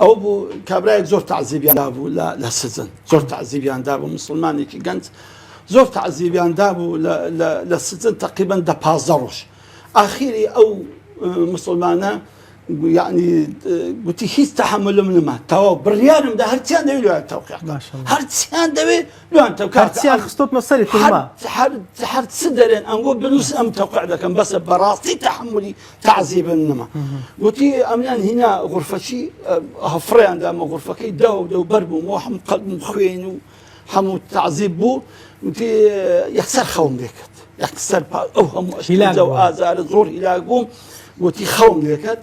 ئەو بوو کابراایك زۆر تعزیبیاندا بوو لە سزن زۆر تعزیبیاندا بوو مسلمانێکی گەنج زۆر تعزیبیاندا بوو لە سزن تقریبا 15 ڕۆژ ئاخیری ئەو مسلمانە يعني قلت هیچ تحمل نما تو بريانم ده هرتيان ده لو انت هرتيان ده لو انت هرتيان خصوت مصري كلمه حر صدرين انقول بنص ام توقع ده كان بس براسي تحملي تعذيب نما قلت امنان هنا غرفتي هفريان ده غرفتي دو بربو مو حم قلب مخوين حمو تعذيب بو قلت يكسر خوم ديكت يكسر اوهم اشتو ازار زور يلاقوم قلت خوم ديكت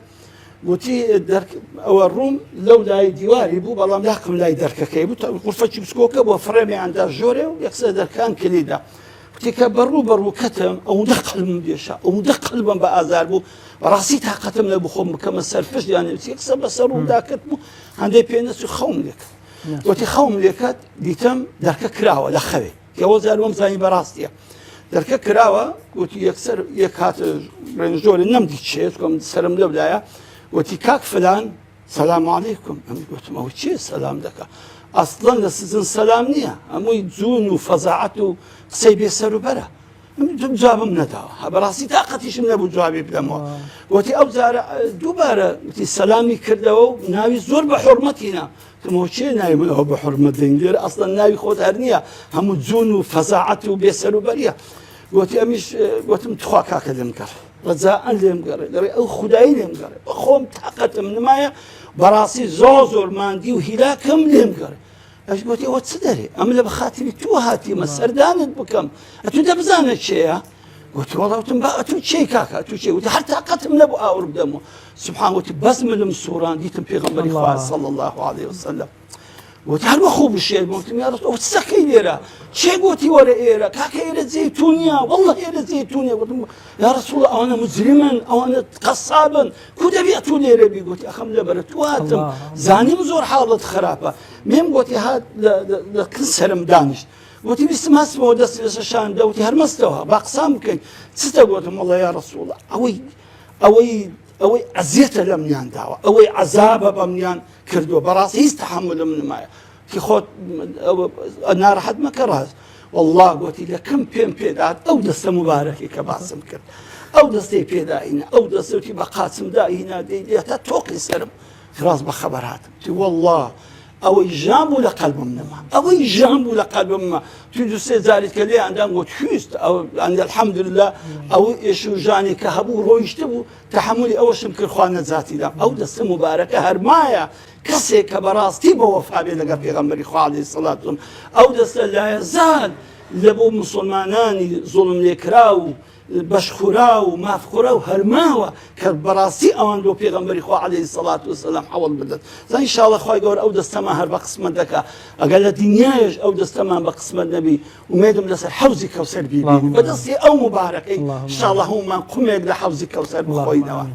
قلتي درك أو الروم لو لا ديواري بو بالله ملاكم لا يدرك كيبو غرفة بسكوكة وفريمي عند الجوري ويكسر دركان كليدا قلتي كبرو كتم أو مدقل من بيشا أو مدقل من بأزار بو راسي تاقتم لبو خوم كما سرفش يعني يكسر بسرو دا كتمو عندي بينس خوم لك قلتي خوم لك ديتم درك كراوة لخوي كوزار ومزاني براستيا درك كراوة قلتي يكسر يكات رنجوري نمدي تشيت كم سرم لبلايا وتي كاك فلان سلام عليكم قلت ما هو شيء سلام دك اصلا لسزن سلام نيه امو يزون وفزعته قصيبي سرو برا جوابم نداوه براسي طاقتيش من ابو جوابي بدمو وتي اوزار دوباره وتي سلامي كردو ناوي زور بحرمتنا ما هو شيء ناوي من هو بحرمه ديندير اصلا ناوي خود هرنيه همو زون وفزعته بيسرو بريا وتي امش وتم تخواك هكذا رجاء لهم قري أو خداي لهم قري أخوم طاقة من مايا براسي زوزور ماندي وهلاكم لهم قري اش قلتي وتصدري أملا بخاتمي تو هاتي مسردان بكم أتو دبزان الشيء قلت والله أتو شيء كاكا أتو شيء قلت حتى طاقة من أبو آور بدمه سبحان قلت بزم المسوران ديتم بيغمبري خواه صلى الله عليه وسلم قلت هل وخوب الشيء قلت يا رسول الله تسكي ليرا شيء قلتي ورا إيرا كاكا إيرا زيتونيا والله إيرا زيتونيا قلت يا رسول الله أنا مجرما أو أنا قصابا كودا بيأتوا ليرا بي قلت أخم لبرت واتم زاني مزور حالة خرابة مهم قلت هاد لكنسرم دانش قلت بس ما اسمه دس شان دوتي هرمستوها باقسام كي ستا قلت والله يا رسول الله أوي عزيت لمنيان داوا أوي عذاب بمنيان كردو براسي يستحمل من مايا في خوت النار حد ما كرهز والله قلت لك كم بيدات أو دست مبارك كباسم كرد أو دستي بيدائنا أو دستي بقاسم دائنا دي توقي سرم خلاص بخبرات والله أو يجامو لقلب منما أو يجامو لقلب منما تدرس ذلك اللي عندهم وتحوست أو عند الحمد لله أو إيش جاني كهبو رويشتبو تحملي أول شمكر خوان ذاتي دام أو دست مباركة هرمايا كسي كبراس تيبو وفا بيلقى في غمري خو عليه الصلاة والسلام أو دست لا يزال لبو مسلماناني ظلم ليكراو بشخوراو مافخوراو هرماوا كبراسي اوان لو پیغمبري خو عليه الصلاه والسلام حول بدت ان شاء الله خوي قول او دستما هر بقسم دكا اقل دنياج او دستما بقسم النبي وميدم لس حوزي كوثر بيبي بدسي او مبارك ان شاء الله هم قم يقل حوزي كوثر بخوينا